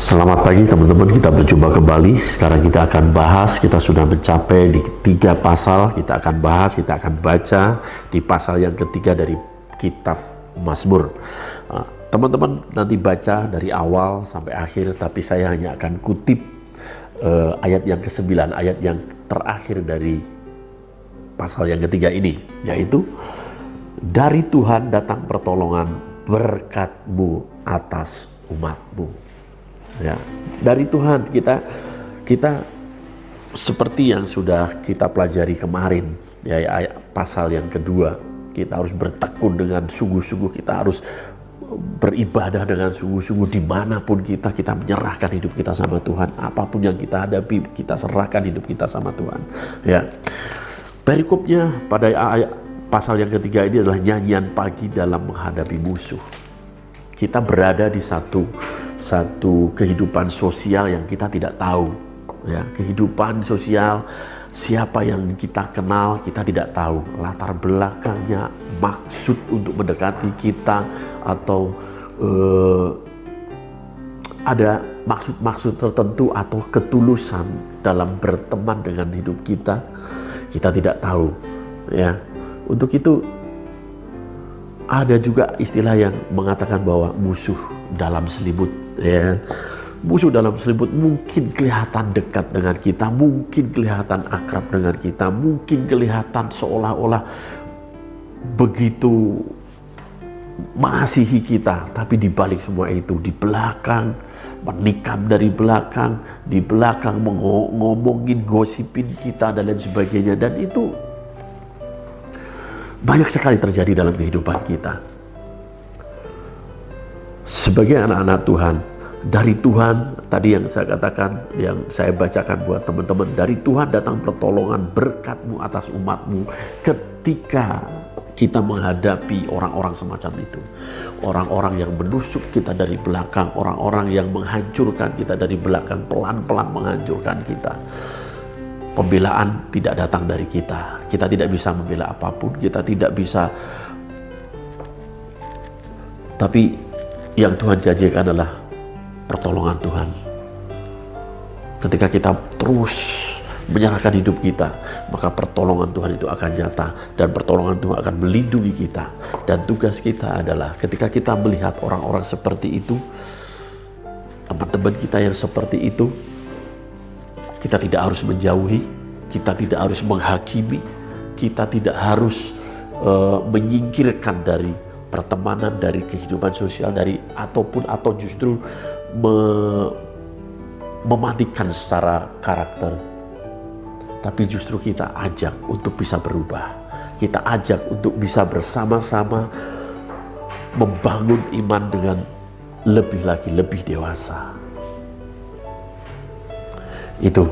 Selamat pagi teman-teman, kita berjumpa kembali. Sekarang kita akan bahas, kita sudah mencapai di 3 pasal. Kita akan bahas, kita akan baca di pasal yang ketiga dari kitab Mazmur. Teman-teman nanti baca dari awal sampai akhir, tapi saya hanya akan kutip ayat yang ke-9, ayat yang terakhir dari pasal yang ketiga ini, yaitu dari Tuhan datang pertolongan, berkat-Mu atas umat-Mu. Ya, dari Tuhan kita seperti yang sudah kita pelajari kemarin, ya, pasal yang kedua, kita harus bertekun dengan sungguh-sungguh, kita harus beribadah dengan sungguh-sungguh dimanapun kita menyerahkan hidup kita sama Tuhan. Apapun yang kita hadapi, kita serahkan hidup kita sama Tuhan. Ya, perikopnya pada ayat pasal yang ketiga ini adalah nyanyian pagi dalam menghadapi musuh. Kita berada di satu kehidupan sosial yang kita tidak tahu, ya, kehidupan sosial siapa yang kita kenal kita tidak tahu, latar belakangnya, maksud untuk mendekati kita, atau ada maksud-maksud tertentu atau ketulusan dalam berteman dengan hidup kita tidak tahu, ya. Untuk itu ada juga istilah yang mengatakan bahwa musuh dalam selimut, ya. Musuh dalam selimut mungkin kelihatan dekat dengan kita, mungkin kelihatan akrab dengan kita, mungkin kelihatan seolah-olah begitu mengasihi kita, tapi di balik semua itu, di belakang, menikam dari belakang, di belakang ngomongin, gosipin kita dan lain sebagainya. Dan itu banyak sekali terjadi dalam kehidupan kita. Sebagai anak-anak Tuhan, dari Tuhan, tadi yang saya katakan, yang saya bacakan buat teman-teman, dari Tuhan datang pertolongan, berkat-Mu atas umat-Mu. Ketika kita menghadapi orang-orang semacam itu, orang-orang yang menusuk kita dari belakang, orang-orang yang menghancurkan kita dari belakang, pelan-pelan menghancurkan kita, pembelaan tidak datang dari kita. Kita tidak bisa membela apapun, kita tidak bisa. Tapi yang Tuhan janjikan adalah pertolongan Tuhan. Ketika kita terus menyerahkan hidup kita, maka pertolongan Tuhan itu akan nyata, dan pertolongan Tuhan akan melindungi kita. Dan tugas kita adalah ketika kita melihat orang-orang seperti itu, teman-teman kita yang seperti itu, kita tidak harus menjauhi, kita tidak harus menghakimi, kita tidak harus menyingkirkan dari pertemanan, dari kehidupan sosial, atau justru mematikan secara karakter. Tapi justru kita ajak untuk bisa berubah. Kita ajak untuk bisa bersama-sama membangun iman dengan lebih dewasa. Itu.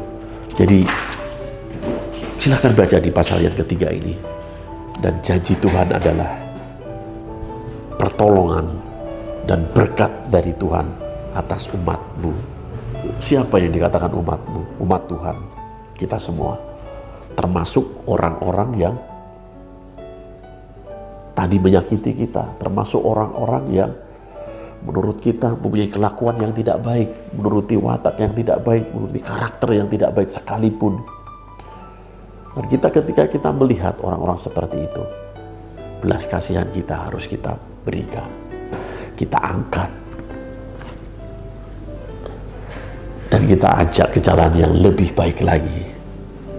Jadi silakan baca di pasal yang ketiga ini. Dan janji Tuhan adalah pertolongan dan berkat dari Tuhan atas umat-Mu. Siapa yang dikatakan umat-Mu? Umat Tuhan. Kita semua. Termasuk orang-orang yang tadi menyakiti kita. Termasuk orang-orang yang menurut kita mempunyai kelakuan yang tidak baik, menuruti watak yang tidak baik, menuruti karakter yang tidak baik sekalipun. Dan ketika kita melihat orang-orang seperti itu, belas kasihan kita harus kita berikan, kita angkat, dan kita ajak ke jalan yang lebih baik lagi,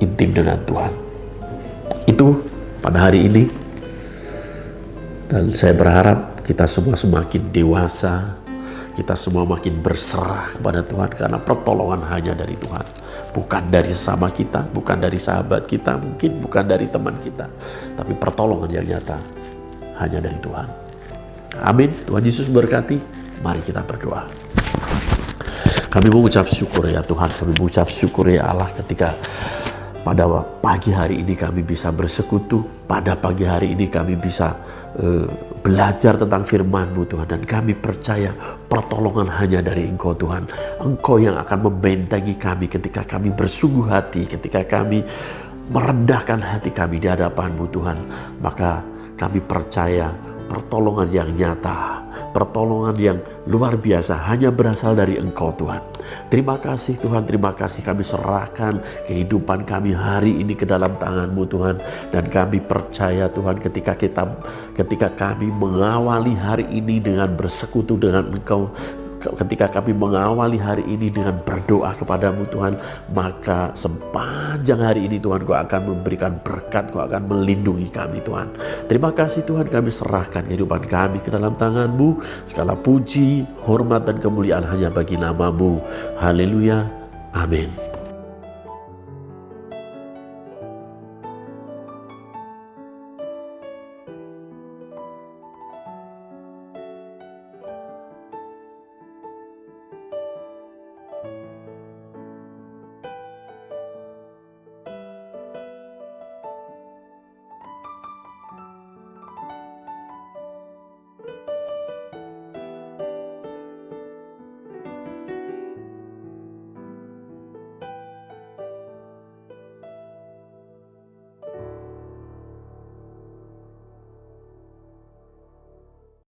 intim dengan Tuhan. Itu pada hari ini. Dan saya berharap kita semua semakin dewasa, kita semua makin berserah kepada Tuhan, karena pertolongan hanya dari Tuhan. Bukan dari sesama kita, bukan dari sahabat kita, mungkin bukan dari teman kita, tapi pertolongan yang nyata hanya dari Tuhan. Amin. Tuhan Yesus berkati. Mari kita berdoa. Kami mengucap syukur ya Tuhan, kami mengucap syukur ya Allah, ketika pada pagi hari ini kami bisa bersekutu, pada pagi hari ini kami bisa belajar tentang firman-Mu Tuhan, dan kami percaya pertolongan hanya dari Engkau Tuhan. Engkau yang akan membentengi kami ketika kami bersungguh hati, ketika kami merendahkan hati kami di hadapan-Mu Tuhan. Maka kami percaya pertolongan yang nyata, pertolongan yang luar biasa hanya berasal dari Engkau Tuhan. Terima kasih Tuhan, terima kasih. Kami serahkan kehidupan kami hari ini ke dalam tangan-Mu Tuhan. Dan kami percaya Tuhan, ketika kami mengawali hari ini dengan bersekutu dengan Engkau, ketika kami mengawali hari ini dengan berdoa kepadamu Tuhan, maka sepanjang hari ini Tuhan, Kau akan memberikan berkat, Kau akan melindungi kami Tuhan. Terima kasih Tuhan, kami serahkan kehidupan kami ke dalam tangan-Mu. Segala puji, hormat dan kemuliaan hanya bagi nama-Mu. Haleluya, amin.